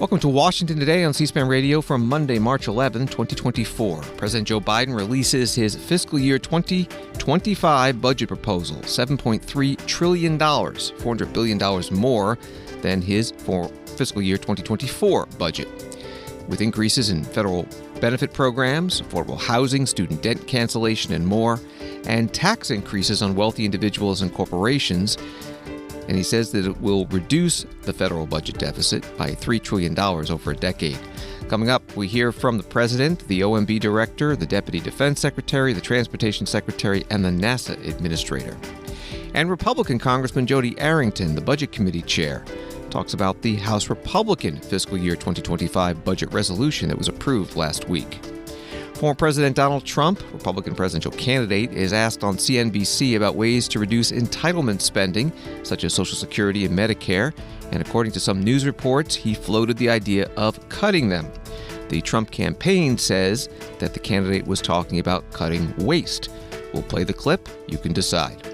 Welcome to Washington Today on C-SPAN Radio from Monday, March 11, 2024. President Joe Biden releases his fiscal year 2025 budget proposal, $7.3 trillion, $400 billion more than his fiscal year 2024 budget. With increases in federal benefit programs, affordable housing, student debt cancellation, and more, and tax increases on wealthy individuals and corporations. And he says that it will reduce the federal budget deficit by $3 trillion over a decade. Coming up, we hear from the President, the OMB Director, the Deputy Defense Secretary, the Transportation Secretary, and the NASA Administrator. And Republican Congressman Jodey Arrington, the Budget Committee Chair, talks about the House Republican fiscal year 2025 budget resolution that was approved last week. Former President Donald Trump, Republican presidential candidate, is asked on CNBC about ways to reduce entitlement spending, such as Social Security and Medicare, and according to some news reports, he floated the idea of cutting them. The Trump campaign says that the candidate was talking about cutting waste. We'll play the clip. You can decide.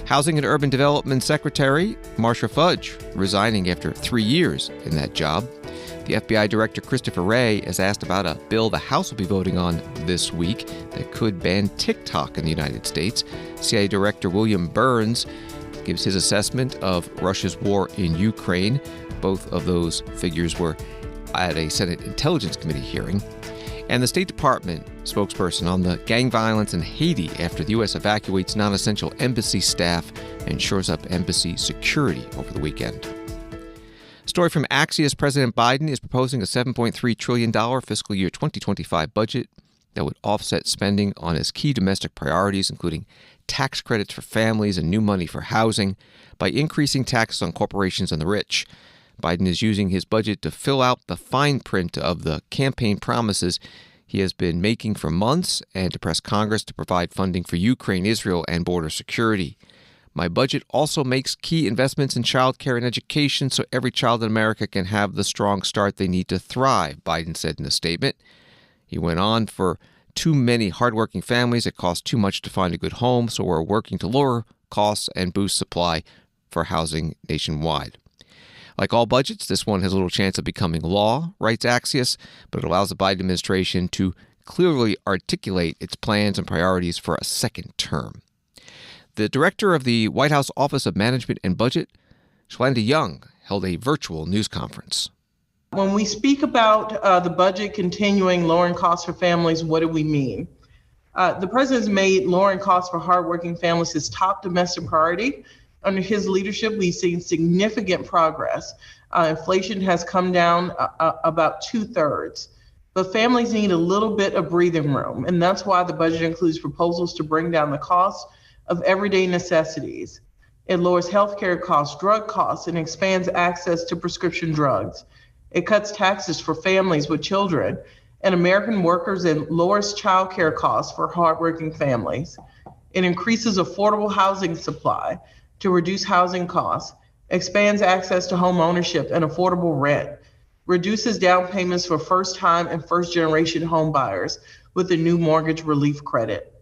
Housing and Urban Development Secretary Marcia Fudge resigning after 3 years in that job. The FBI Director Christopher Wray is asked about a bill the House will be voting on this week that could ban TikTok in the United States. CIA Director William Burns gives his assessment of Russia's war in Ukraine. Both of those figures were at a Senate Intelligence Committee hearing. And the State Department spokesperson on the gang violence in Haiti after the U.S. evacuates non-essential embassy staff and shores up embassy security over the weekend. Story from Axios: President Biden is proposing a $7.3 trillion fiscal year 2025 budget that would offset spending on his key domestic priorities, including tax credits for families and new money for housing, by increasing taxes on corporations and the rich. Biden is using his budget to fill out the fine print of the campaign promises he has been making for months and to press Congress to provide funding for Ukraine, Israel, and border security. My budget also makes key investments in child care and education so every child in America can have the strong start they need to thrive, Biden said in a statement. He went on, for too many hardworking families, it costs too much to find a good home, so we're working to lower costs and boost supply for housing nationwide. Like all budgets, this one has little chance of becoming law, writes Axios, but it allows the Biden administration to clearly articulate its plans and priorities for a second term. The director of the White House Office of Management and Budget, Shalanda Young, held a virtual news conference. When we speak about the budget continuing lowering costs for families, what do we mean? The president's made lowering costs for hardworking families his top domestic priority. Under his leadership, we've seen significant progress. Inflation has come down about 2/3. But families need a little bit of breathing room, and that's why the budget includes proposals to bring down the cost of everyday necessities. It lowers healthcare costs, drug costs, and expands access to prescription drugs. It cuts taxes for families with children and American workers and lowers child care costs for hardworking families. It increases affordable housing supply to reduce housing costs, expands access to home ownership and affordable rent, reduces down payments for first-time and first-generation home buyers with the new mortgage relief credit,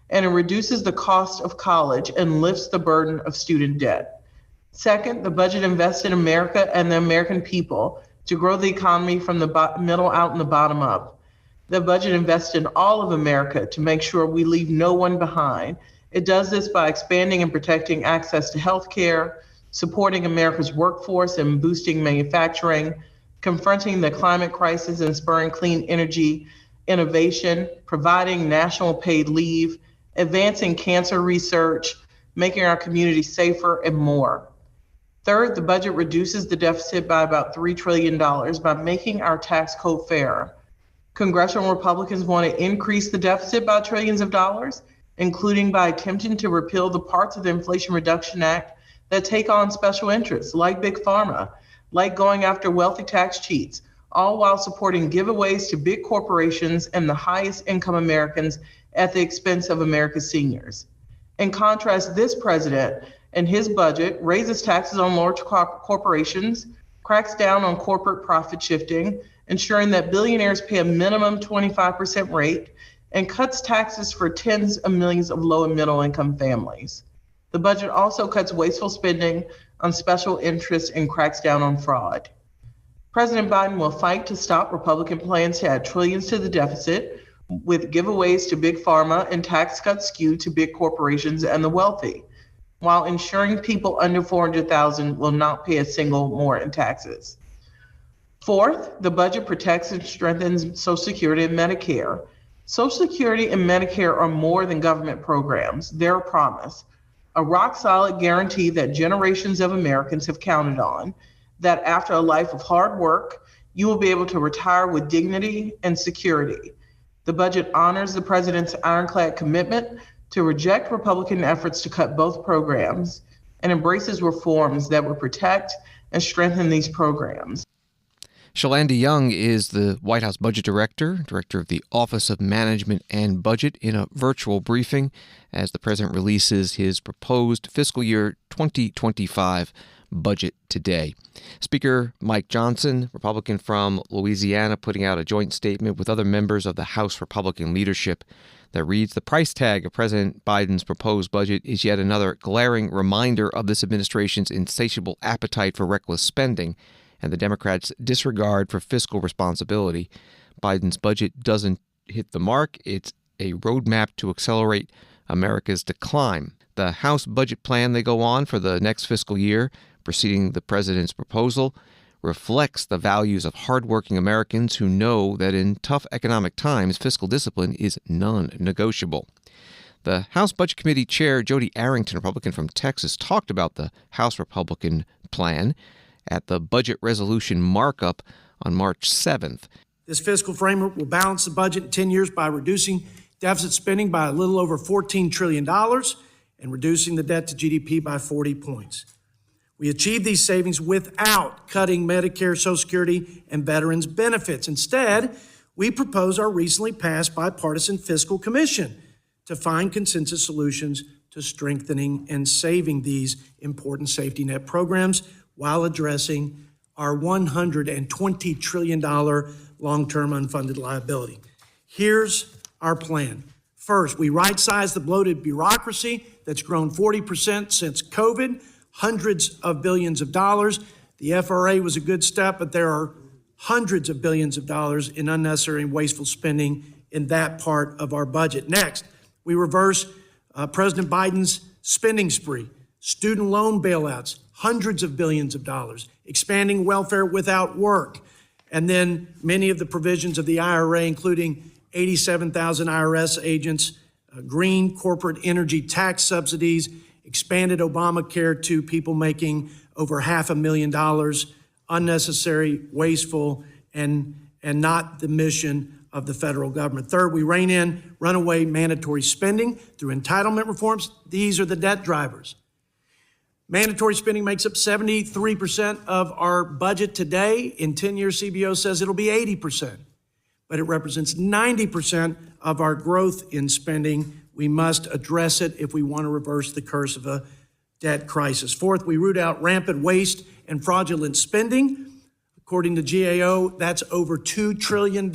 and it reduces the cost of college and lifts the burden of student debt. Second, the budget invests in America and the American people to grow the economy from the middle out and the bottom up. The budget invests in all of America to make sure we leave no one behind. It does this by expanding and protecting access to health care, supporting America's workforce and boosting manufacturing, confronting the climate crisis and spurring clean energy innovation, providing national paid leave, advancing cancer research, making our communities safer, and more. Third, the budget reduces the deficit by about $3 trillion by making our tax code fairer. Congressional Republicans want to increase the deficit by trillions of dollars, including by attempting to repeal the parts of the Inflation Reduction Act that take on special interests, like Big Pharma, like going after wealthy tax cheats, all while supporting giveaways to big corporations and the highest income Americans at the expense of America's seniors. In contrast, this president and his budget raises taxes on large corporations, cracks down on corporate profit shifting, ensuring that billionaires pay a minimum 25% rate, and cuts taxes for tens of millions of low and middle income families. The budget also cuts wasteful spending on special interests and cracks down on fraud. President Biden will fight to stop Republican plans to add trillions to the deficit, with giveaways to big pharma and tax cuts skewed to big corporations and the wealthy, while ensuring people under 400,000 will not pay a single more in taxes. Fourth, the budget protects and strengthens Social Security and Medicare. Social Security and Medicare are more than government programs. They're a promise, a rock-solid guarantee that generations of Americans have counted on, that after a life of hard work, you will be able to retire with dignity and security. The budget honors the president's ironclad commitment to reject Republican efforts to cut both programs and embraces reforms that will protect and strengthen these programs. Shalanda Young is the White House Budget Director of the Office of Management and Budget, in a virtual briefing as the president releases his proposed fiscal year 2025 budget today. Speaker Mike Johnson, Republican from Louisiana, putting out a joint statement with other members of the House Republican leadership that reads, "The price tag of President Biden's proposed budget is yet another glaring reminder of this administration's insatiable appetite for reckless spending and the Democrats' disregard for fiscal responsibility. Biden's budget doesn't hit the mark. It's a roadmap to accelerate America's decline." The House budget plan, they go on, for the next fiscal year, preceding the president's proposal, reflects the values of hardworking Americans who know that in tough economic times, fiscal discipline is non-negotiable. The House Budget Committee Chair, Jodey Arrington, Republican from Texas, talked about the House Republican plan at the budget resolution markup on March 7th. This fiscal framework will balance the budget in 10 years by reducing deficit spending by a little over $14 trillion and reducing the debt to GDP by 40 points. We achieve these savings without cutting Medicare, Social Security, and veterans' benefits. Instead, we propose our recently passed bipartisan fiscal commission to find consensus solutions to strengthening and saving these important safety net programs while addressing our $120 trillion long-term unfunded liability. Here's our plan. First, we right-size the bloated bureaucracy that's grown 40% since COVID, hundreds of billions of dollars. The FRA was a good step, but there are hundreds of billions of dollars in unnecessary and wasteful spending in that part of our budget. Next, we reverse President Biden's spending spree, student loan bailouts, hundreds of billions of dollars, expanding welfare without work, and then many of the provisions of the IRA, including 87,000 IRS agents, green corporate energy tax subsidies, expanded Obamacare to people making over $500,000, unnecessary, wasteful, and not the mission of the federal government. Third, we rein in runaway mandatory spending through entitlement reforms. These are the debt drivers. Mandatory spending makes up 73% of our budget today. In 10 years, CBO says it'll be 80%, but it represents 90% of our growth in spending. We must address it if we want to reverse the curse of a debt crisis. Fourth, we root out rampant waste and fraudulent spending. According to GAO, that's over $2 trillion.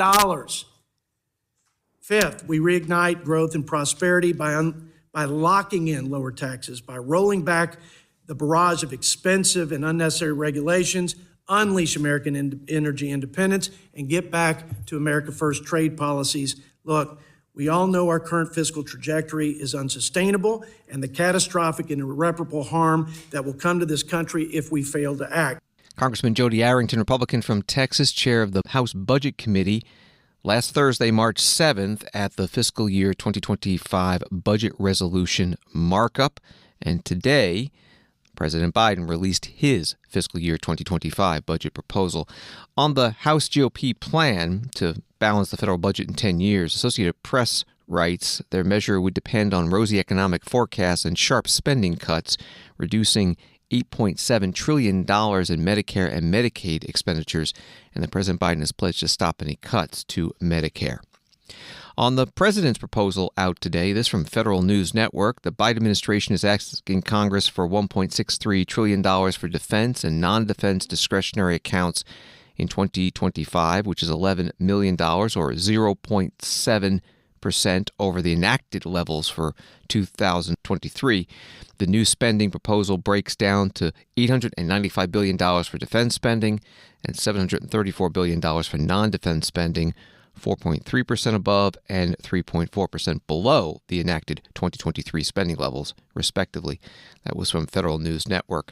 Fifth, we reignite growth and prosperity by locking in lower taxes, by rolling back the barrage of expensive and unnecessary regulations, unleash American energy independence, and get back to America First trade policies. Look, we all know our current fiscal trajectory is unsustainable and the catastrophic and irreparable harm that will come to this country if we fail to act. Congressman Jodey Arrington, Republican from Texas, chair of the House Budget Committee, last Thursday, March 7th, at the fiscal year 2025 budget resolution markup. And today, President Biden released his fiscal year 2025 budget proposal. On the House GOP plan to balance the federal budget in 10 years, Associated Press writes their measure would depend on rosy economic forecasts and sharp spending cuts, reducing $8.7 trillion in Medicare and Medicaid expenditures, and that President Biden has pledged to stop any cuts to Medicare. On the president's proposal out today, this from Federal News Network, the Biden administration is asking Congress for $1.63 trillion for defense and non-defense discretionary accounts in 2025, which is $11 million or 0.7% over the enacted levels for 2023. The new spending proposal breaks down to $895 billion for defense spending and $734 billion for non-defense spending, 4.3% above and 3.4% below the enacted 2023 spending levels, respectively. That was from Federal News Network.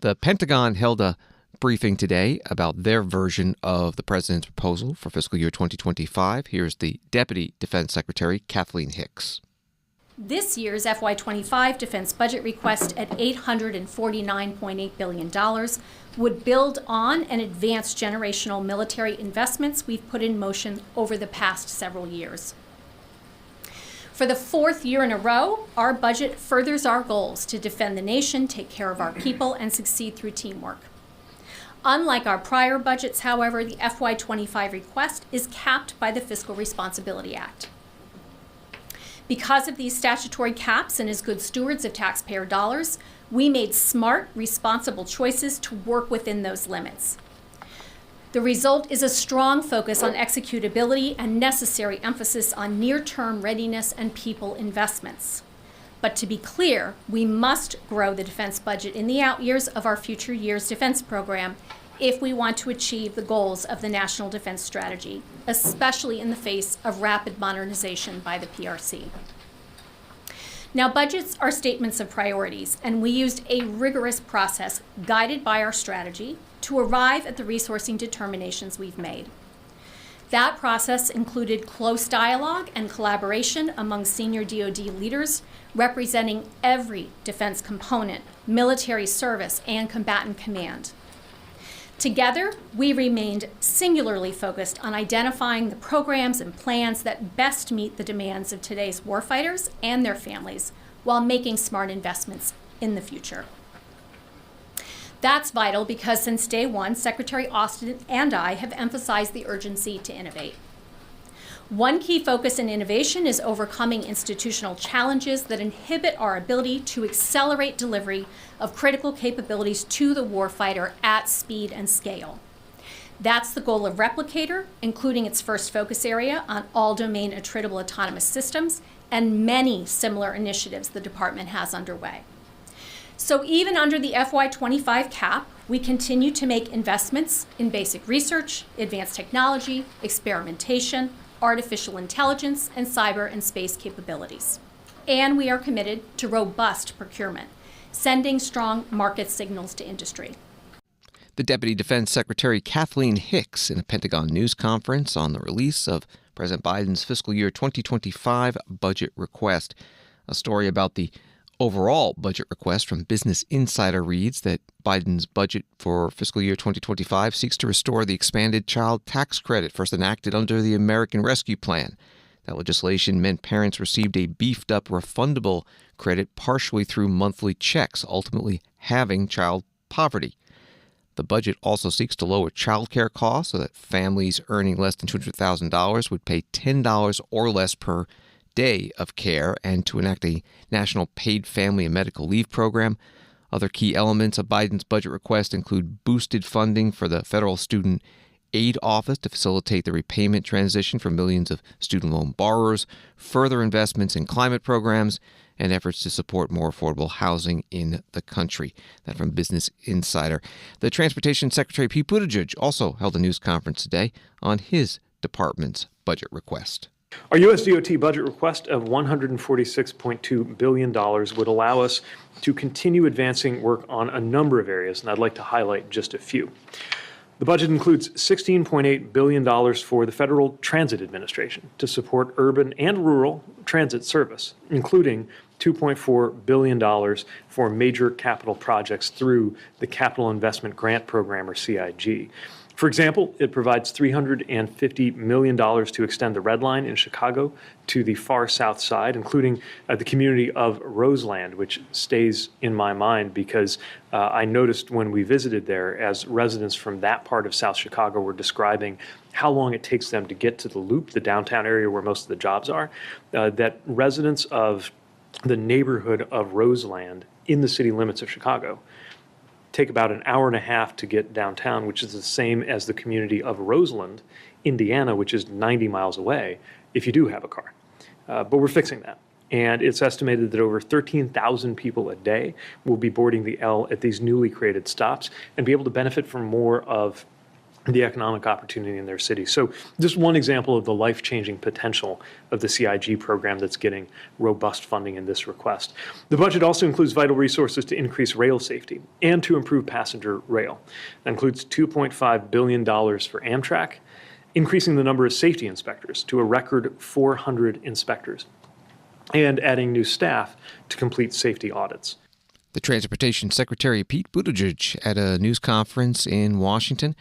The Pentagon held a briefing today about their version of the president's proposal for fiscal year 2025. Here's the Deputy Defense Secretary, Kathleen Hicks. This year's FY2025 defense budget request at $849.8 billion would build on and advance generational military investments we've put in motion over the past several years. For the fourth year in a row, our budget furthers our goals to defend the nation, take care of our people, and succeed through teamwork. Unlike our prior budgets, however, the FY25 request is capped by the Fiscal Responsibility Act. Because of these statutory caps and as good stewards of taxpayer dollars, we made smart, responsible choices to work within those limits. The result is a strong focus on executability and necessary emphasis on near-term readiness and people investments. But to be clear, we must grow the defense budget in the out years of our future years defense program if we want to achieve the goals of the National Defense Strategy, especially in the face of rapid modernization by the PRC. Now, budgets are statements of priorities, and we used a rigorous process guided by our strategy to arrive at the resourcing determinations we've made. That process included close dialogue and collaboration among senior DoD leaders representing every defense component, military service, and combatant command. Together, we remained singularly focused on identifying the programs and plans that best meet the demands of today's warfighters and their families while making smart investments in the future. That's vital because since day one, Secretary Austin and I have emphasized the urgency to innovate. One key focus in innovation is overcoming institutional challenges that inhibit our ability to accelerate delivery of critical capabilities to the warfighter at speed and scale. That's the goal of Replicator, including its first focus area on all-domain attritable autonomous systems and many similar initiatives the department has underway. So even under the FY25 cap, we continue to make investments in basic research, advanced technology, experimentation, artificial intelligence, and cyber and space capabilities. And we are committed to robust procurement, sending strong market signals to industry. The Deputy Defense Secretary Kathleen Hicks in a Pentagon news conference on the release of President Biden's fiscal year 2025 budget request. A story about the overall budget request from Business Insider reads that Biden's budget for fiscal year 2025 seeks to restore the expanded child tax credit first enacted under the American Rescue Plan. That legislation meant parents received a beefed-up refundable credit partially through monthly checks, ultimately halving child poverty. The budget also seeks to lower child care costs so that families earning less than $200,000 would pay $10 or less per day of care, and to enact a national paid family and medical leave program. Other key elements of Biden's budget request include boosted funding for the Federal Student Aid Office to facilitate the repayment transition for millions of student loan borrowers, further investments in climate programs, and efforts to support more affordable housing in the country. That from Business Insider. The Transportation Secretary Pete Buttigieg also held a news conference today on his department's budget request. Our U.S. DOT budget request of $146.2 billion would allow us to continue advancing work on a number of areas, and I'd like to highlight just a few. The budget includes $16.8 billion for the Federal Transit Administration to support urban and rural transit service, including $2.4 billion for major capital projects through the Capital Investment Grant Program, or CIG. For example, it provides $350 million to extend the Red Line in Chicago to the far south side, including the community of Roseland, which stays in my mind because I noticed when we visited there, as residents from that part of South Chicago were describing how long it takes them to get to the Loop, the downtown area where most of the jobs are, that residents of the neighborhood of Roseland in the city limits of Chicago take about an hour and a half to get downtown, which is the same as the community of Roseland, Indiana, which is 90 miles away, if you do have a car. But we're fixing that. And it's estimated that over 13,000 people a day will be boarding the L at these newly created stops and be able to benefit from more of the economic opportunity in their city. So just one example of the life-changing potential of the CIG program that's getting robust funding in this request. The budget also includes vital resources to increase rail safety and to improve passenger rail. That includes $2.5 billion for Amtrak, increasing the number of safety inspectors to a record 400 inspectors, and adding new staff to complete safety audits. The Transportation Secretary Pete Buttigieg at a news conference in Washington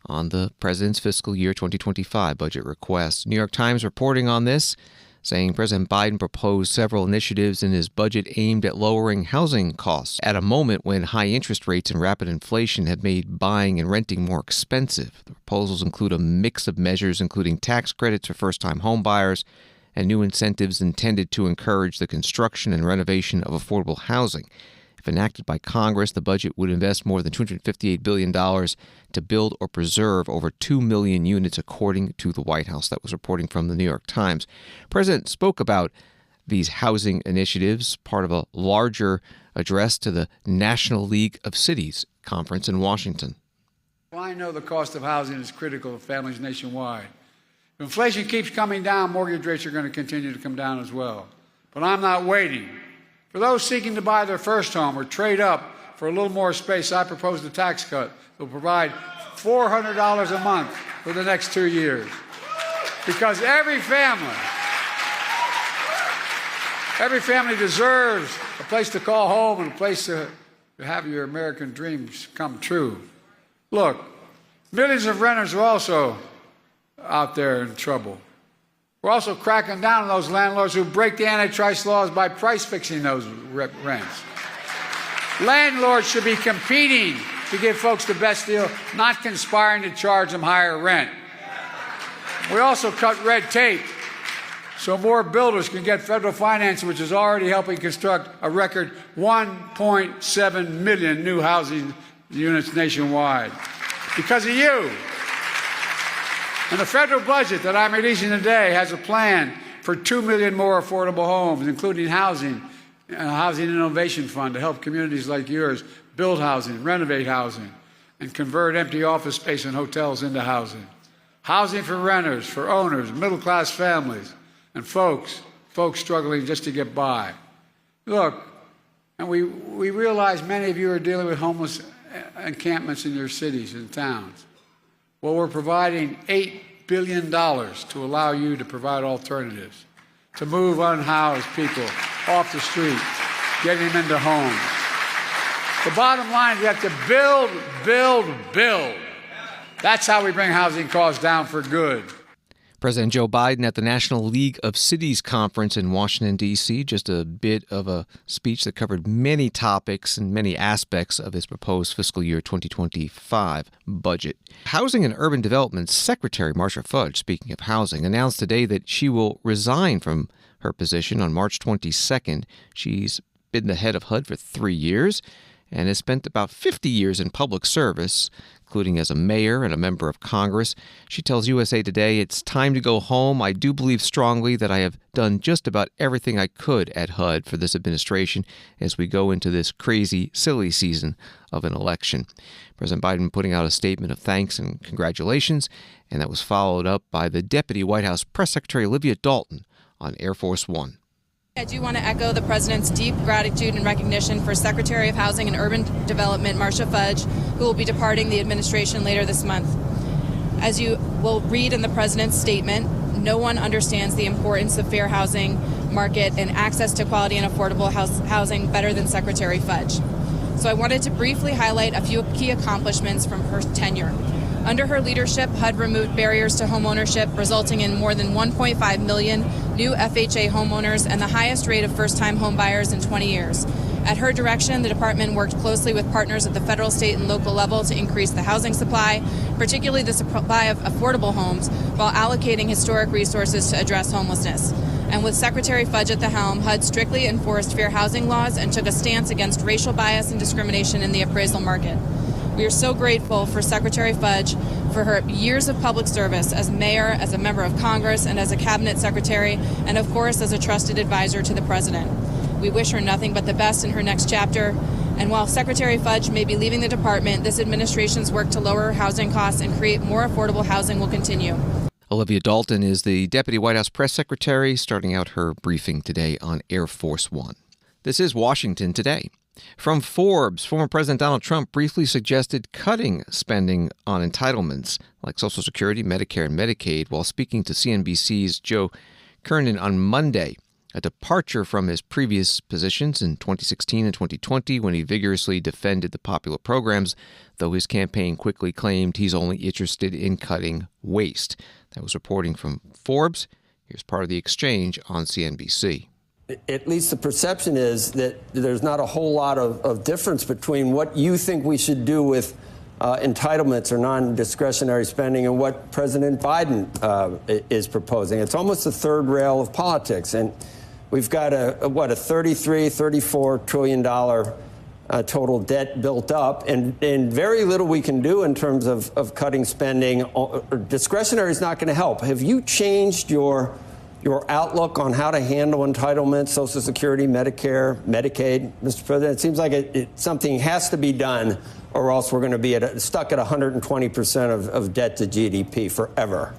on the president's fiscal year 2025 budget request. New York Times reporting on this, saying President Biden proposed several initiatives in his budget aimed at lowering housing costs at a moment when high interest rates and rapid inflation have made buying and renting more expensive. The proposals include a mix of measures, including tax credits for first-time home buyers and new incentives intended to encourage the construction and renovation of affordable housing. If enacted by Congress, the budget would invest more than $258 billion to build or preserve over 2 million units, according to the White House. That was reporting from the New York Times. The president spoke about these housing initiatives, part of a larger address to the National League of Cities conference in Washington. Well, I know the cost of housing is critical to families nationwide. If inflation keeps coming down, mortgage rates are going to continue to come down as well. But I'm not waiting. For those seeking to buy their first home or trade up for a little more space, I propose a tax cut that will provide $400 a month for the next 2 years. Because every family deserves a place to call home and a place to have your American dreams come true. Look, millions of renters are also out there in trouble. We're also cracking down on those landlords who break the antitrust laws by price fixing those rents. Landlords should be competing to give folks the best deal, not conspiring to charge them higher rent. We also cut red tape so more builders can get federal financing, which is already helping construct a record 1.7 million new housing units nationwide. Because of you. And the federal budget that I'm releasing today has a plan for 2 million more affordable homes, including housing, a housing innovation fund to help communities like yours build housing, renovate housing, and convert empty office space and hotels into housing. Housing for renters, for owners, middle-class families, and folks struggling just to get by. Look, and we realize many of you are dealing with homeless encampments in your cities and towns. Well, we're providing $8 billion to allow you to provide alternatives, to move unhoused people off the street, getting them into homes. The bottom line is we have to build. That's how we bring housing costs down for good. President Joe Biden at the National League of Cities conference in Washington, D.C., just a bit of a speech that covered many topics and many aspects of his proposed fiscal year 2025 budget. Housing and Urban Development Secretary Marcia Fudge, speaking of housing, announced today that she will resign from her position on March 22nd. She's been the head of HUD for 3 years and has spent about 50 years in public service, including as a mayor and a member of Congress. She tells USA Today, "It's time to go home. I do believe strongly that I have done just about everything I could at HUD for this administration as we go into this crazy, silly season of an election." President Biden putting out a statement of thanks and congratulations, and that was followed up by the Deputy White House Press Secretary Olivia Dalton on Air Force One. I do want to echo the President's deep gratitude and recognition for Secretary of Housing and Urban Development Marcia Fudge, who will be departing the administration later this month. As you will read in the President's statement, no one understands the importance of fair housing market and access to quality and affordable housing better than Secretary Fudge. So I wanted to briefly highlight a few key accomplishments from her tenure. Under her leadership, HUD removed barriers to homeownership, resulting in more than 1.5 million new FHA homeowners and the highest rate of first-time homebuyers in 20 years. At her direction, the department worked closely with partners at the federal, state, and local level to increase the housing supply, particularly the supply of affordable homes, while allocating historic resources to address homelessness. And with Secretary Fudge at the helm, HUD strictly enforced fair housing laws and took a stance against racial bias and discrimination in the appraisal market. We are so grateful for Secretary Fudge for for her years of public service as mayor, as a member of Congress, and as a cabinet secretary, and of course as a trusted advisor to the president. We wish her nothing but the best in her next chapter. And while Secretary Fudge may be leaving the department, this administration's work to lower housing costs and create more affordable housing will continue. Olivia Dalton is the Deputy White House Press Secretary, starting out her briefing today on Air Force One. This is Washington Today. From Forbes, former President Donald Trump briefly suggested cutting spending on entitlements like Social Security, Medicare, and Medicaid while speaking to CNBC's Joe Kernan on Monday, a departure from his previous positions in 2016 and 2020 when he vigorously defended the popular programs, though his campaign quickly claimed he's only interested in cutting waste. That was reporting from Forbes. Here's part of the exchange on CNBC. At least the perception is that there's not a whole lot of difference between what you think we should do with entitlements or non-discretionary spending and what President Biden is proposing. It's almost the third rail of politics. And we've got a $34 trillion total debt built up, and very little we can do in terms of cutting spending. Discretionary is not going to help. Have you changed your outlook on how to handle entitlements, Social Security, Medicare, Medicaid, Mr. President? It seems like something has to be done, or else we're going to be stuck at 120% of debt to GDP forever.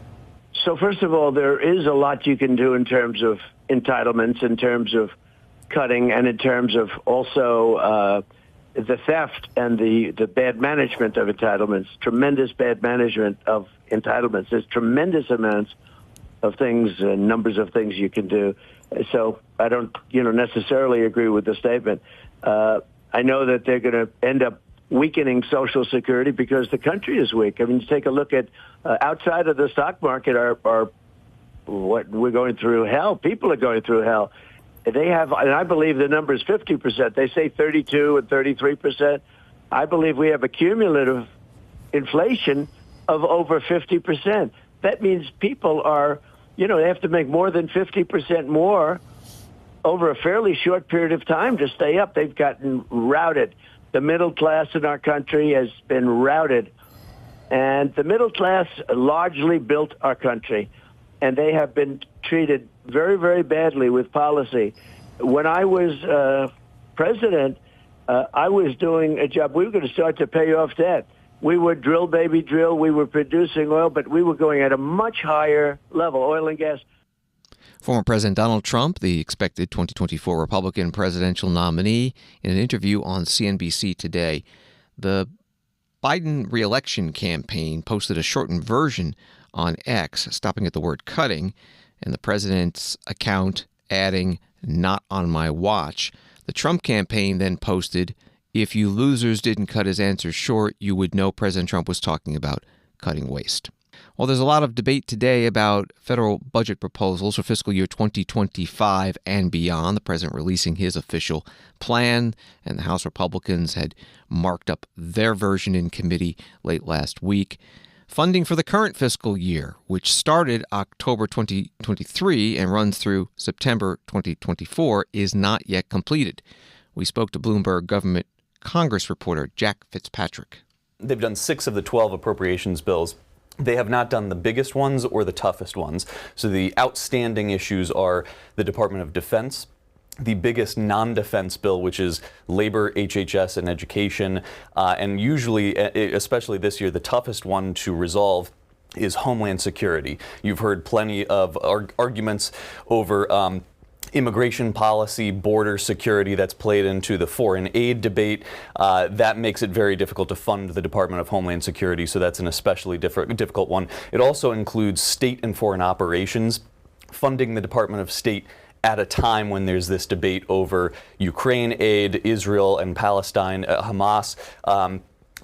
So first of all, there is a lot you can do in terms of entitlements, in terms of cutting, and in terms of also the theft and the bad management of entitlements, tremendous bad management of entitlements. There's tremendous amounts of things and numbers of things you can do. So I don't, necessarily agree with the statement. I know that they're going to end up weakening Social Security because the country is weak. I mean, you take a look at outside of the stock market, what we're going through hell. People are going through hell. They have, and I believe the number is 50%. They say 32 and 33%. I believe we have a cumulative inflation of over 50%. That means people are, they have to make more than 50% more over a fairly short period of time to stay up. They've gotten routed. The middle class in our country has been routed. And the middle class largely built our country. And they have been treated very, very badly with policy. When I was president, I was doing a job. We were going to start to pay off debt. We would drill, baby, drill. We were producing oil, but we were going at a much higher level, oil and gas. Former President Donald Trump, the expected 2024 Republican presidential nominee, in an interview on CNBC today. The Biden re-election campaign posted a shortened version on X, stopping at the word cutting, and the president's account adding, "not on my watch." The Trump campaign then posted, "If you losers didn't cut his answers short, you would know President Trump was talking about cutting waste." Well, there's a lot of debate today about federal budget proposals for fiscal year 2025 and beyond. The president releasing his official plan, and the House Republicans had marked up their version in committee late last week. Funding for the current fiscal year, which started October 2023 and runs through September 2024, is not yet completed. We spoke to Bloomberg government Congress reporter Jack Fitzpatrick. They've done 6 of the 12 appropriations bills. They have not done the biggest ones or the toughest ones. So the outstanding issues are the Department of Defense, the biggest non-defense bill, which is labor, HHS, and education. And usually, especially this year, the toughest one to resolve is Homeland Security. You've heard plenty of arguments over immigration policy, border security that's played into the foreign aid debate. That makes it very difficult to fund the Department of Homeland Security, so that's an especially difficult one. It also includes state and foreign operations, funding the Department of State at a time when there's this debate over Ukraine aid, Israel and Palestine, Hamas.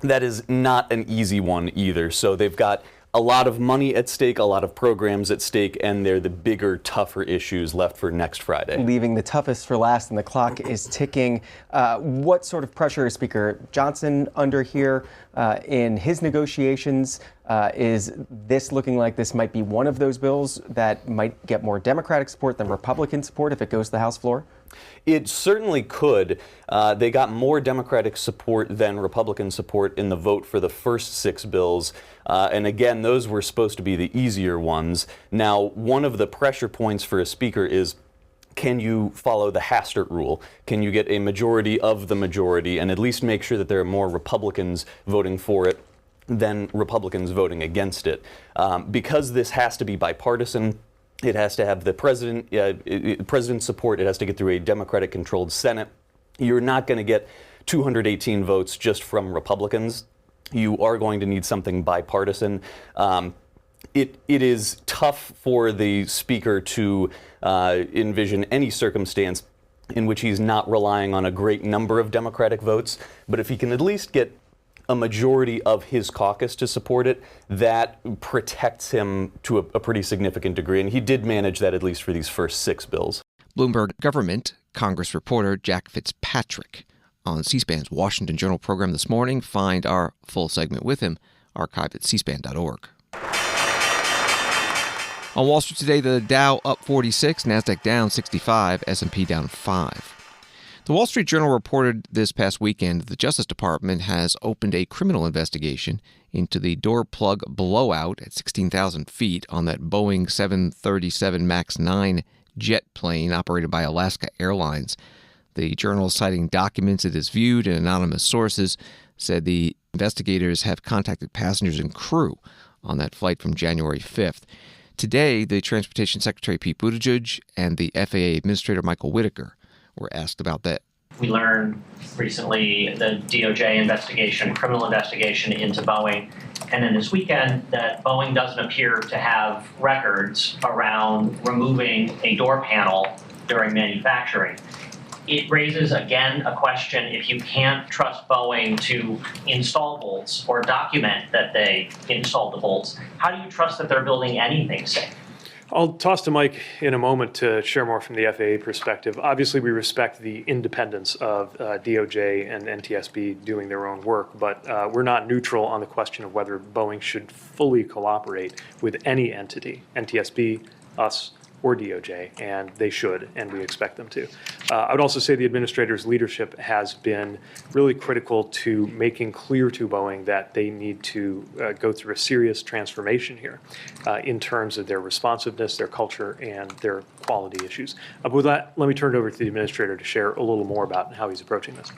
That is not an easy one either. So they've got a lot of money at stake, a lot of programs at stake, and they're the bigger, tougher issues left for next Friday. Leaving the toughest for last, and the clock is ticking. What sort of pressure is Speaker Johnson under here in his negotiations? Is this looking like this might be one of those bills that might get more Democratic support than Republican support if it goes to the House floor? It certainly could. They got more Democratic support than Republican support in the vote for the first 6 bills. And again, those were supposed to be the easier ones. Now, one of the pressure points for a speaker is, can you follow the Hastert rule? Can you get a majority of the majority and at least make sure that there are more Republicans voting for it than Republicans voting against it? Because this has to be bipartisan, it has to have the president's support. It has to get through a Democratic-controlled Senate. You're not going to get 218 votes just from Republicans. You are going to need something bipartisan. It is tough for the speaker to envision any circumstance in which he's not relying on a great number of Democratic votes. But if he can at least get a majority of his caucus to support it, that protects him to a pretty significant degree. And he did manage that, at least for these first 6 bills. Bloomberg Government Congress reporter Jack Fitzpatrick on C-SPAN's Washington Journal program this morning. Find our full segment with him, archived at cspan.org. On Wall Street today, the Dow up 46, NASDAQ down 65, S&P down 5. The Wall Street Journal reported this past weekend that the Justice Department has opened a criminal investigation into the door plug blowout at 16,000 feet on that Boeing 737 MAX 9 jet plane operated by Alaska Airlines. The journal, citing documents it has viewed and anonymous sources, said the investigators have contacted passengers and crew on that flight from January 5th. Today, the Transportation Secretary Pete Buttigieg and the FAA Administrator Michael Whitaker were asked about that. We learned recently the DOJ investigation, criminal investigation into Boeing, and then this weekend that Boeing doesn't appear to have records around removing a door panel during manufacturing. It raises, again, a question: if you can't trust Boeing to install bolts or document that they installed the bolts, how do you trust that they're building anything safe? I'll toss to Mike in a moment to share more from the FAA perspective. Obviously, we respect the independence of DOJ and NTSB doing their own work, but we're not neutral on the question of whether Boeing should fully cooperate with any entity, NTSB, us, or DOJ, and they should, and we expect them to. I would also say the administrator's leadership has been really critical to making clear to Boeing that they need to go through a serious transformation here in terms of their responsiveness, their culture, and their quality issues. With that, let me turn it over to the administrator to share a little more about how he's approaching this.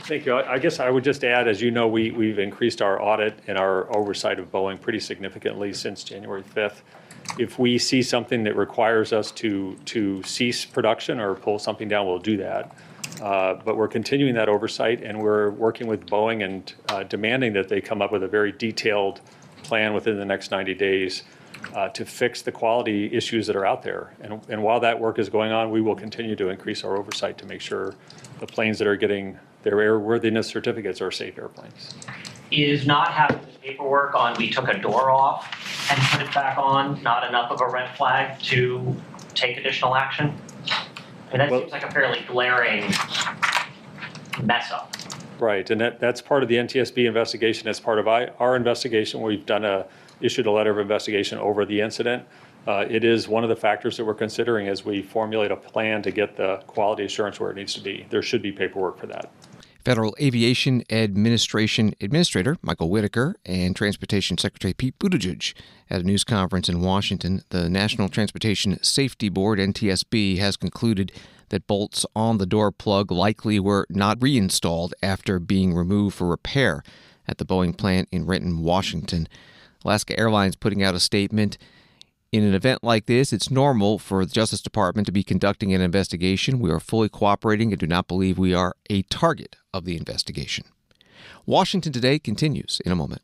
Thank you. I guess I would just add, as you know, we've increased our audit and our oversight of Boeing pretty significantly since January 5th. If we see something that requires us to cease production or pull something down, we'll do that. But we're continuing that oversight, and we're working with Boeing and demanding that they come up with a very detailed plan within the next 90 days to fix the quality issues that are out there. And while that work is going on, we will continue to increase our oversight to make sure the planes that are getting their airworthiness certificates are safe airplanes. Is not having the paperwork on we took a door off and put it back on not enough of a red flag to take additional action? I mean, that seems like a fairly glaring mess up. Right, and that's part of the NTSB investigation. As part of our investigation, we've issued a letter of investigation over the incident. It is one of the factors that we're considering as we formulate a plan to get the quality assurance where it needs to be. There should be paperwork for that. Federal Aviation Administration Administrator Michael Whitaker and Transportation Secretary Pete Buttigieg at a news conference in Washington. The National Transportation Safety Board, NTSB, has concluded that bolts on the door plug likely were not reinstalled after being removed for repair at the Boeing plant in Renton, Washington. Alaska Airlines putting out a statement. In an event like this, it's normal for the Justice Department to be conducting an investigation. We are fully cooperating and do not believe we are a target of the investigation. Washington Today continues in a moment.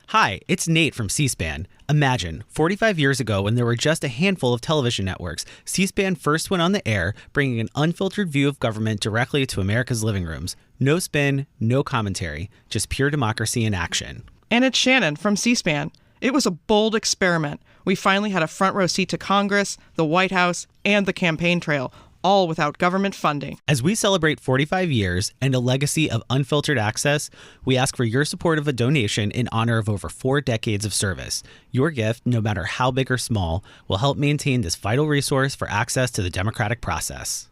Hi, it's Nate from C-SPAN. Imagine, 45 years ago when there were just a handful of television networks, C-SPAN first went on the air, bringing an unfiltered view of government directly to America's living rooms. No spin, no commentary, just pure democracy in action. And it's Shannon from C-SPAN. It was a bold experiment. We finally had a front row seat to Congress, the White House, and the campaign trail, all without government funding. As we celebrate 45 years and a legacy of unfiltered access, we ask for your support of a donation in honor of over 4 decades of service. Your gift, no matter how big or small, will help maintain this vital resource for access to the democratic process.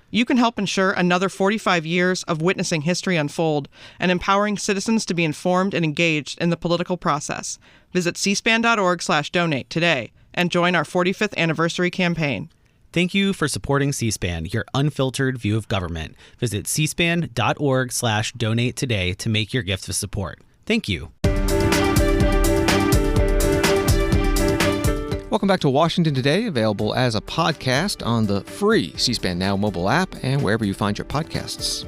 You can help ensure another 45 years of witnessing history unfold and empowering citizens to be informed and engaged in the political process. Visit cspan.org/donate today and join our 45th anniversary campaign. Thank you for supporting C-SPAN, your unfiltered view of government. Visit cspan.org/donate today to make your gift of support. Thank you. Welcome back to Washington Today, available as a podcast on the free C-SPAN Now mobile app and wherever you find your podcasts.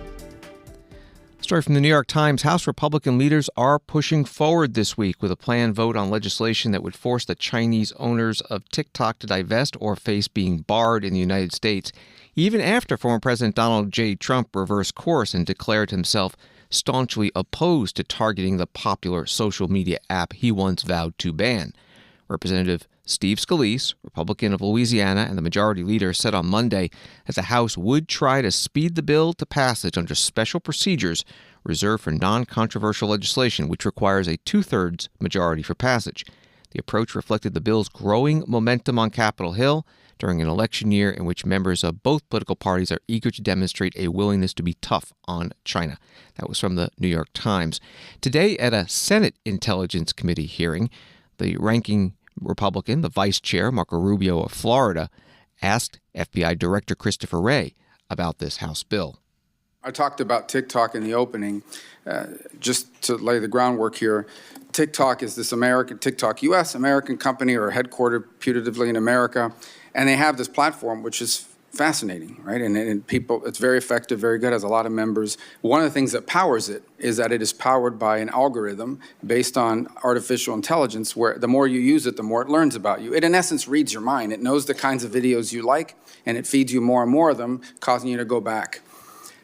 Story from the New York Times: House Republican leaders are pushing forward this week with a planned vote on legislation that would force the Chinese owners of TikTok to divest or face being barred in the United States, even after former President Donald J. Trump reversed course and declared himself staunchly opposed to targeting the popular social media app he once vowed to ban. Representative Steve Scalise, Republican of Louisiana and the majority leader, said on Monday that the House would try to speed the bill to passage under special procedures reserved for non-controversial legislation, which requires a 2/3 majority for passage. The approach reflected the bill's growing momentum on Capitol Hill during an election year in which members of both political parties are eager to demonstrate a willingness to be tough on China. That was from the New York Times. Today, at a Senate Intelligence Committee hearing, the ranking Republican, the vice chair, Marco Rubio of Florida, asked FBI Director Christopher Wray about this House bill. I talked about TikTok in the opening. Just to lay the groundwork here, TikTok is this TikTok U.S. American company, or headquartered putatively in America, and they have this platform which is fascinating, right? And people, it's very effective, very good, has a lot of members. One of the things that powers it is that it is powered by an algorithm based on artificial intelligence, where the more you use it, the more it learns about you. It, in essence, reads your mind. It knows the kinds of videos you like, and it feeds you more and more of them, causing you to go back.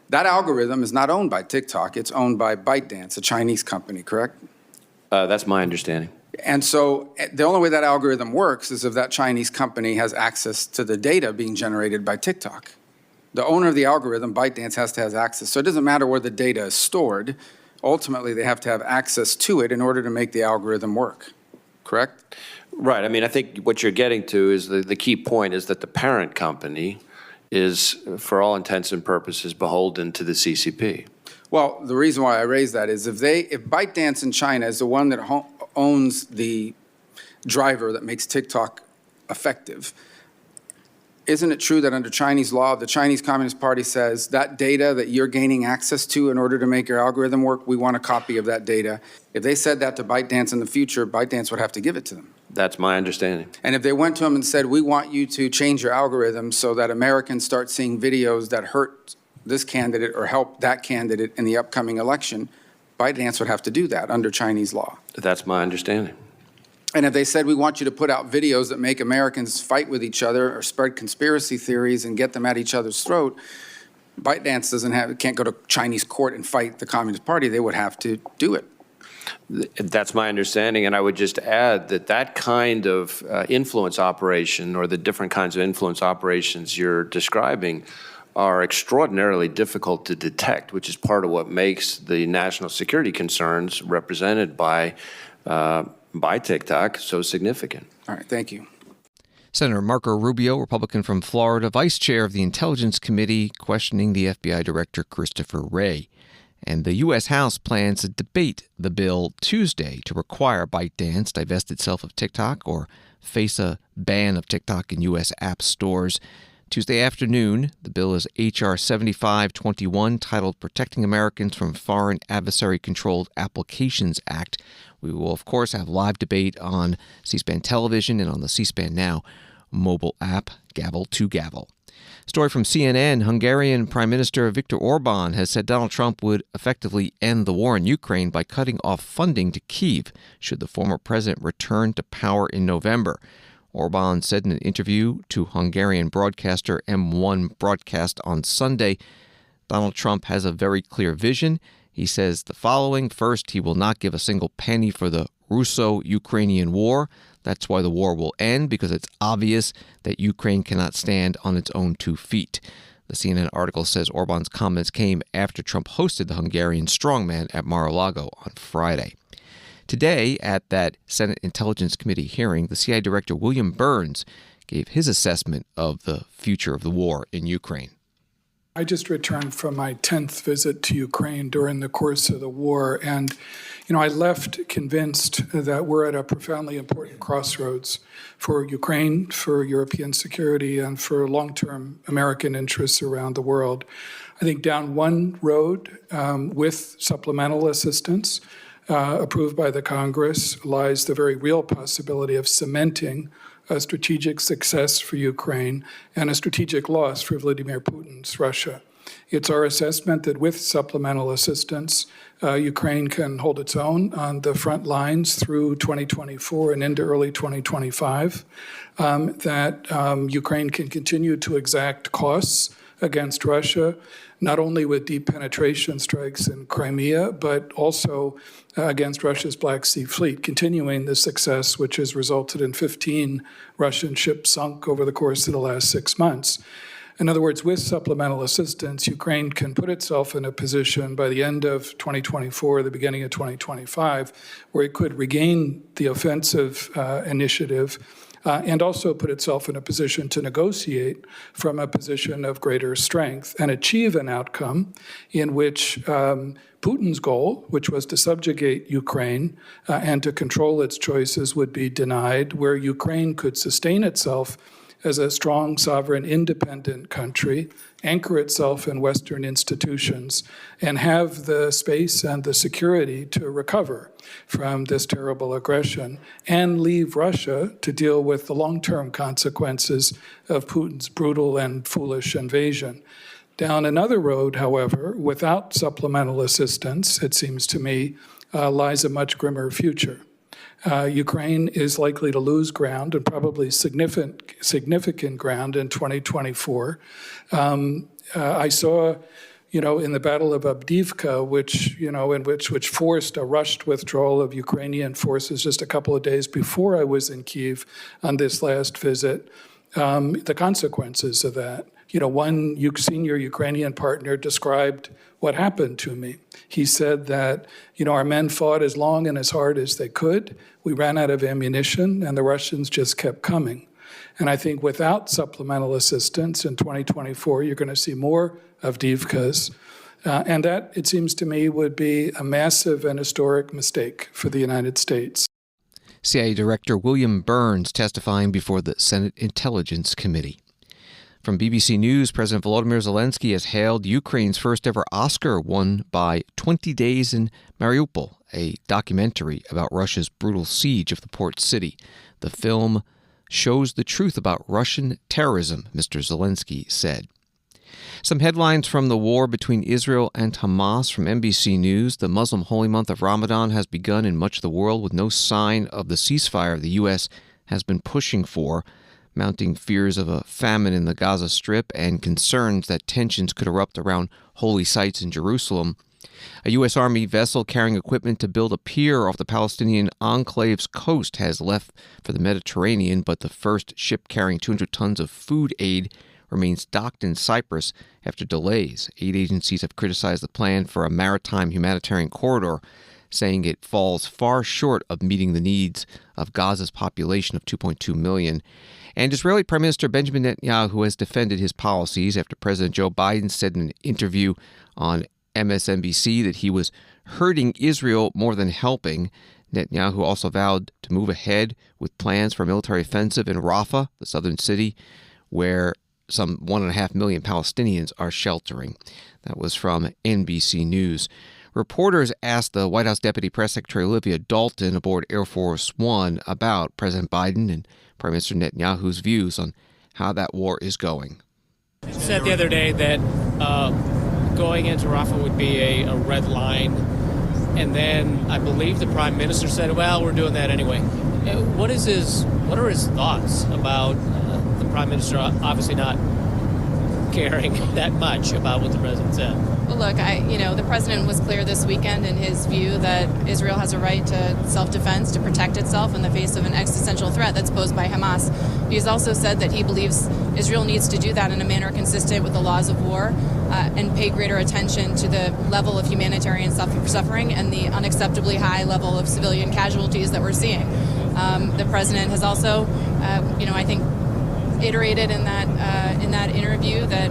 That algorithm is not owned by TikTok. It's owned by ByteDance, a Chinese company, correct? That's my understanding. And so the only way that algorithm works is if that Chinese company has access to the data being generated by TikTok. The owner of the algorithm, ByteDance, has to have access. So it doesn't matter where the data is stored. Ultimately, they have to have access to it in order to make the algorithm work. Correct? Right. I mean, I think what you're getting to is the key point is that the parent company is, for all intents and purposes, beholden to the CCP. Well, the reason why I raise that is if ByteDance in China is the one that owns the driver that makes TikTok effective, isn't it true that under Chinese law, the Chinese Communist Party says that data that you're gaining access to in order to make your algorithm work, we want a copy of that data? If they said that to ByteDance in the future, ByteDance would have to give it to them. That's my understanding. And if they went to them and said, we want you to change your algorithm so that Americans start seeing videos that hurt this candidate or help that candidate in the upcoming election, ByteDance would have to do that under Chinese law. That's my understanding. And if they said, we want you to put out videos that make Americans fight with each other or spread conspiracy theories and get them at each other's throat, ByteDance can't go to Chinese court and fight the Communist Party. They would have to do it. That's my understanding, and I would just add that that kind of influence operation, or the different kinds of influence operations you're describing, are extraordinarily difficult to detect, which is part of what makes the national security concerns represented by TikTok so significant. All right, thank you. Senator Marco Rubio, Republican from Florida, vice chair of the Intelligence Committee, questioning the FBI Director Christopher Wray. And the U.S. House plans to debate the bill Tuesday to require ByteDance divest itself of TikTok or face a ban of TikTok in U.S. app stores. Tuesday afternoon, the bill is H.R. 7521, titled Protecting Americans from Foreign Adversary-Controlled Applications Act. We will, of course, have live debate on C-SPAN television and on the C-SPAN Now mobile app, gavel to gavel. Story from CNN: Hungarian Prime Minister Viktor Orban has said Donald Trump would effectively end the war in Ukraine by cutting off funding to Kyiv should the former president return to power in November. Orban said in an interview to Hungarian broadcaster M1 Broadcast on Sunday, Donald Trump has a very clear vision. He says the following: first, he will not give a single penny for the Russo-Ukrainian war. That's why the war will end, because it's obvious that Ukraine cannot stand on its own 2 feet. The CNN article says Orban's comments came after Trump hosted the Hungarian strongman at Mar-a-Lago on Friday. Today, at that Senate Intelligence Committee hearing, the CIA Director William Burns gave his assessment of the future of the war in Ukraine. I just returned from my 10th visit to Ukraine during the course of the war, and I left convinced that we're at a profoundly important crossroads for Ukraine, for European security, and for long-term American interests around the world. I think down one road with supplemental assistance approved by the Congress lies the very real possibility of cementing a strategic success for Ukraine and a strategic loss for Vladimir Putin's Russia. It's our assessment that with supplemental assistance, Ukraine can hold its own on the front lines through 2024 and into early 2025, that Ukraine can continue to exact costs against Russia, not only with deep penetration strikes in Crimea, but also against Russia's Black Sea Fleet, continuing the success which has resulted in 15 Russian ships sunk over the course of the last 6 months. In other words, with supplemental assistance, Ukraine can put itself in a position by the end of 2024, the beginning of 2025, where it could regain the offensive initiative and also put itself in a position to negotiate from a position of greater strength and achieve an outcome in which Putin's goal, which was to subjugate Ukraine and to control its choices, would be denied, where Ukraine could sustain itself as a strong, sovereign, independent country, anchor itself in Western institutions, and have the space and the security to recover from this terrible aggression, and leave Russia to deal with the long-term consequences of Putin's brutal and foolish invasion. Down another road, however, without supplemental assistance, it seems to me, lies a much grimmer future. Ukraine is likely to lose ground, and probably significant ground, in 2024. I saw, in the Battle of Avdiivka, which forced a rushed withdrawal of Ukrainian forces just a couple of days before I was in Kyiv on this last visit, the consequences of that. One senior Ukrainian partner described what happened to me. He said that, our men fought as long and as hard as they could. We ran out of ammunition, and the Russians just kept coming. And I think without supplemental assistance in 2024, you're going to see more Avdiivkas. And that, it seems to me, would be a massive and historic mistake for the United States. CIA Director William Burns testifying before the Senate Intelligence Committee. From BBC News, President Volodymyr Zelensky has hailed Ukraine's first-ever Oscar won by 20 Days in Mariupol, a documentary about Russia's brutal siege of the port city. The film shows the truth about Russian terrorism, Mr. Zelensky said. Some headlines from the war between Israel and Hamas from NBC News. The Muslim holy month of Ramadan has begun in much of the world with no sign of the ceasefire the U.S. has been pushing for, mounting fears of a famine in the Gaza Strip and concerns that tensions could erupt around holy sites in Jerusalem. A U.S. Army vessel carrying equipment to build a pier off the Palestinian enclave's coast has left for the Mediterranean, but the first ship carrying 200 tons of food aid remains docked in Cyprus after delays. Aid agencies have criticized the plan for a maritime humanitarian corridor, saying it falls far short of meeting the needs of Gaza's population of 2.2 million. And Israeli Prime Minister Benjamin Netanyahu has defended his policies after President Joe Biden said in an interview on MSNBC that he was hurting Israel more than helping. Netanyahu also vowed to move ahead with plans for a military offensive in Rafah, the southern city, where some 1.5 million Palestinians are sheltering. That was from NBC News. Reporters asked the White House Deputy Press Secretary Olivia Dalton aboard Air Force One about President Biden and Prime Minister Netanyahu's views on how that war is going. He said the other day that going into Rafah would be a red line. And then I believe the Prime Minister said, well, we're doing that anyway. What are his thoughts about the Prime Minister obviously not caring that much about what the President said? Well, look, the president was clear this weekend in his view that Israel has a right to self-defense, to protect itself in the face of an existential threat that's posed by Hamas. He's also said that he believes Israel needs to do that in a manner consistent with the laws of war and pay greater attention to the level of humanitarian suffering and the unacceptably high level of civilian casualties that we're seeing. The president has also, I think, iterated in that interview that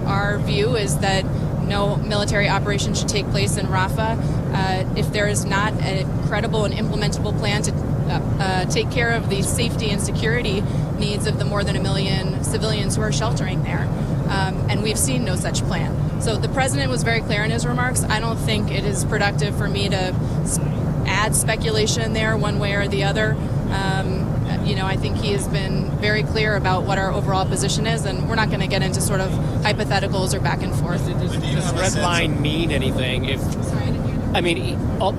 our view is that no military operation should take place in Rafah if there is not a credible and implementable plan to take care of the safety and security needs of the more than 1 million civilians who are sheltering there. And we've seen no such plan. So the president was very clear in his remarks. I don't think it is productive for me to add speculation there one way or the other. I think he has been very clear about what our overall position is, and we're not going to get into sort of hypotheticals or back and forth. Does red line mean anything?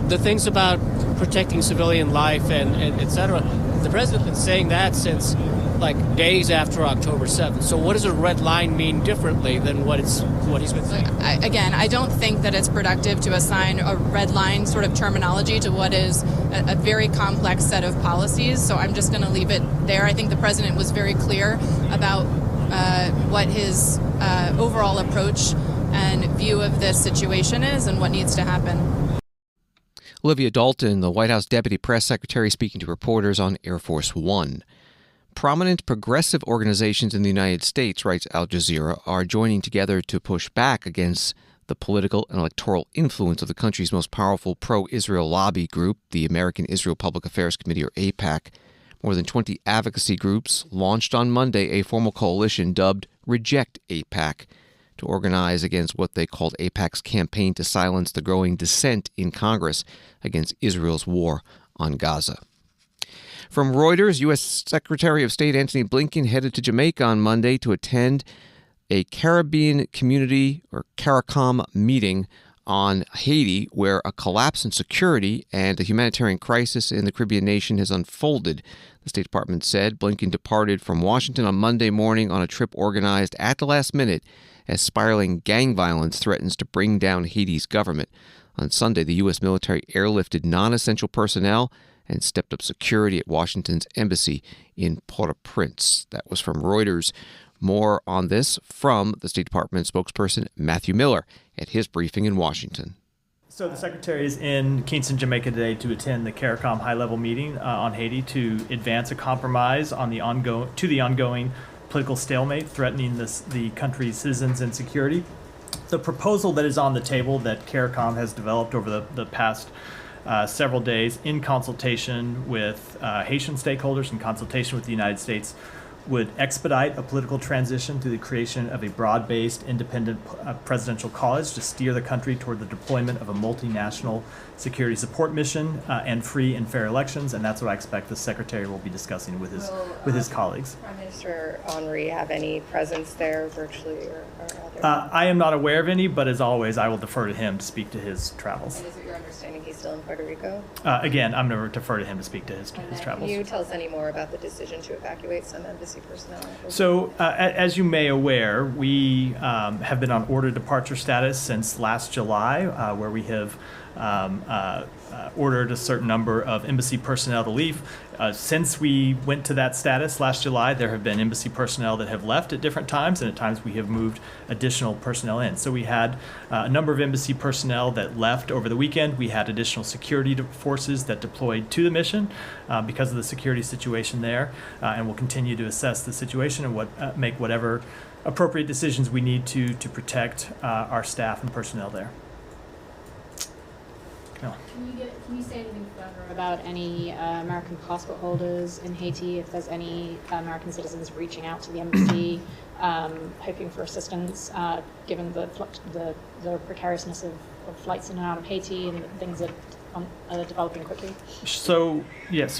The things about protecting civilian life and et cetera, the president's been saying that since days after October 7th. So what does a red line mean differently than what he's been saying? I don't think that it's productive to assign a red line sort of terminology to what is a very complex set of policies. So I'm just going to leave it there. I think the president was very clear about what his overall approach and view of this situation is and what needs to happen. Olivia Dalton, the White House Deputy Press Secretary, speaking to reporters on Air Force One. Prominent progressive organizations in the United States, writes Al Jazeera, are joining together to push back against the political and electoral influence of the country's most powerful pro-Israel lobby group, the American Israel Public Affairs Committee, or AIPAC. More than 20 advocacy groups launched on Monday a formal coalition dubbed Reject AIPAC to organize against what they called AIPAC's campaign to silence the growing dissent in Congress against Israel's war on Gaza. From Reuters, U.S. Secretary of State Antony Blinken headed to Jamaica on Monday to attend a Caribbean Community, or CARICOM, meeting on Haiti, where a collapse in security and a humanitarian crisis in the Caribbean nation has unfolded. The State Department said Blinken departed from Washington on Monday morning on a trip organized at the last minute as spiraling gang violence threatens to bring down Haiti's government. On Sunday, the U.S. military airlifted non-essential personnel and stepped up security at Washington's embassy in Port-au-Prince. That was from Reuters. More on this from the State Department spokesperson Matthew Miller at his briefing in Washington. So the Secretary is in Kingston, Jamaica today to attend the CARICOM high-level meeting on Haiti to advance a compromise on the ongoing political stalemate threatening the country's citizens and security. The proposal that is on the table that CARICOM has developed over the past several days in consultation with Haitian stakeholders, in consultation with the United States, would expedite a political transition through the creation of a broad-based independent presidential college to steer the country toward the deployment of a multinational security support mission and free and fair elections, and that's what I expect the Secretary will be discussing with his colleagues. Prime Minister Henry have any presence there virtually or other? I am not aware of any, but as always, I will defer to him to speak to his travels. And is it your understanding he's still in Puerto Rico? Again, I'm going to defer to him to speak to his travels. Can you tell us any more about the decision to evacuate some embassy personnel? So, as you may aware, we have been on order departure status since last July, where we have ordered a certain number of embassy personnel to leave. Since we went to that status last July, there have been embassy personnel that have left at different times, and at times we have moved additional personnel in. So we had a number of embassy personnel that left over the weekend. We had additional security forces that deployed to the mission because of the security situation there, and we'll continue to assess the situation and make whatever appropriate decisions we need to protect our staff and personnel there. No. Can you say anything further about any American passport holders in Haiti, if there's any American citizens reaching out to the embassy, hoping for assistance, given the precariousness of flights in and out of Haiti and things that are developing quickly? So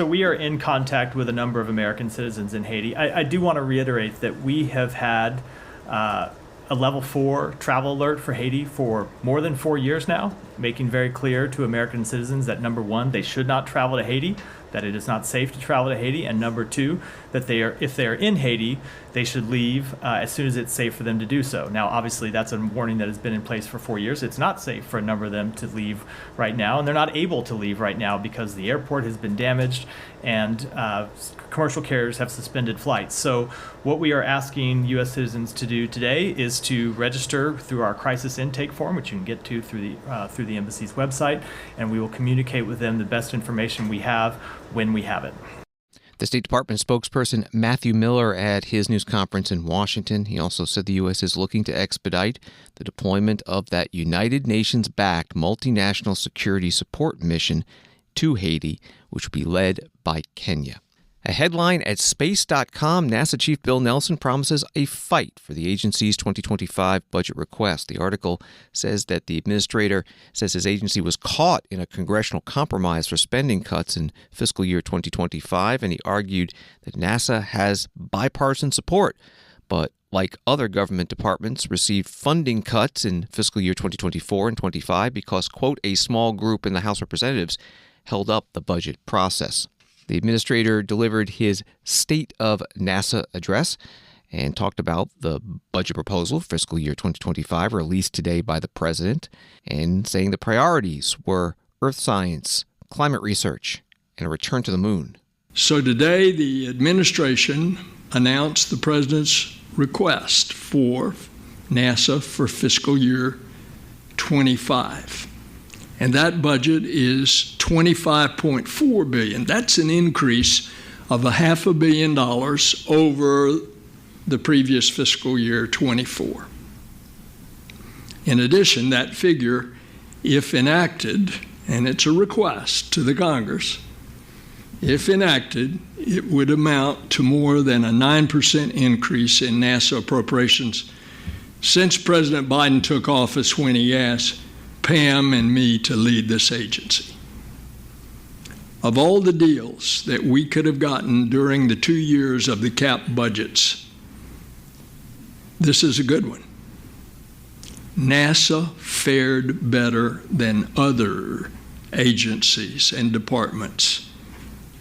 we are in contact with a number of American citizens in Haiti. I do want to reiterate that we have had a level 4 travel alert for Haiti for more than 4 years now, making very clear to American citizens that, number one, they should not travel to Haiti, that it is not safe to travel to Haiti, and number two, that if they are in Haiti, they should leave as soon as it's safe for them to do so. Now, obviously, that's a warning that has been in place for 4 years. It's not safe for a number of them to leave right now, and they're not able to leave right now because the airport has been damaged and commercial carriers have suspended flights. So what we are asking U.S. citizens to do today is to register through our crisis intake form, which you can get to through the embassy's website, and we will communicate with them the best information we have when we have it. The State Department spokesperson Matthew Miller at his news conference in Washington, he also said the U.S. is looking to expedite the deployment of that United Nations-backed multinational security support mission to Haiti, which will be led by Kenya. A headline at space.com, NASA Chief Bill Nelson promises a fight for the agency's 2025 budget request. The article says that the administrator says his agency was caught in a congressional compromise for spending cuts in fiscal year 2025, and he argued that NASA has bipartisan support, but like other government departments, received funding cuts in fiscal year 2024 and 25 because, quote, a small group in the House of Representatives held up the budget process. The administrator delivered his State of NASA address and talked about the budget proposal for fiscal year 2025 released today by the president, and saying the priorities were earth science, climate research, and a return to the moon. So today the administration announced the president's request for NASA for fiscal year 25. And that budget is $25.4 billion. That's an increase of $500 million over the previous fiscal year 24. In addition, that figure, if enacted, and it's a request to the Congress, if enacted, it would amount to more than a 9% increase in NASA appropriations since President Biden took office, when he asked Pam and me to lead this agency. Of all the deals that we could have gotten during the 2 years of the cap budgets, this is a good one. NASA fared better than other agencies and departments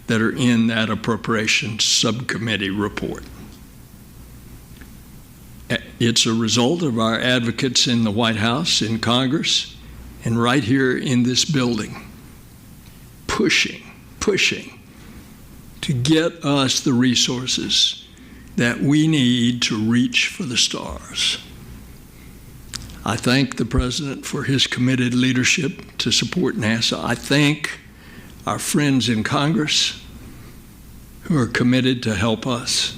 that are in that appropriations subcommittee report. It's a result of our advocates in the White House, in Congress, and right here in this building, pushing to get us the resources that we need to reach for the stars. I thank the President for his committed leadership to support NASA. I thank our friends in Congress who are committed to help us.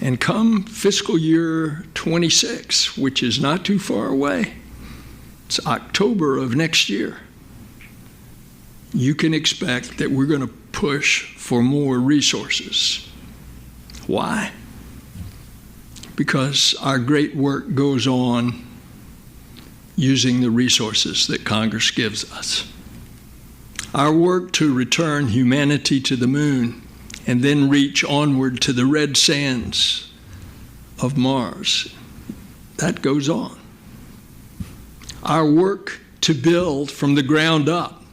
And come fiscal year 26, which is not too far away, it's October of next year, you can expect that we're going to push for more resources. Why? Because our great work goes on using the resources that Congress gives us. Our work to return humanity to the moon and then reach onward to the red sands of Mars, that goes on. Our work to build from the ground up,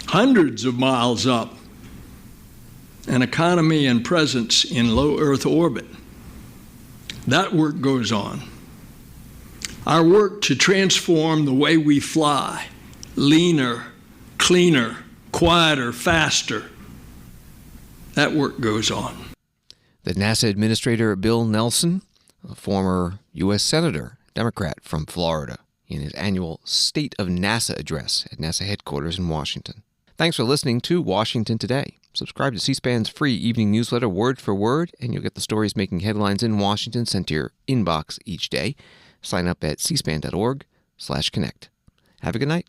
hundreds of miles up, an economy and presence in low Earth orbit, that work goes on. Our work to transform the way we fly, leaner, cleaner, quieter, faster, that work goes on. The NASA Administrator Bill Nelson, a former U.S. Senator, Democrat from Florida, in his annual State of NASA address at NASA headquarters in Washington. Thanks for listening to Washington Today. Subscribe to C-SPAN's free evening newsletter, Word for Word, and you'll get the stories making headlines in Washington sent to your inbox each day. Sign up at cspan.org/connect. Have a good night.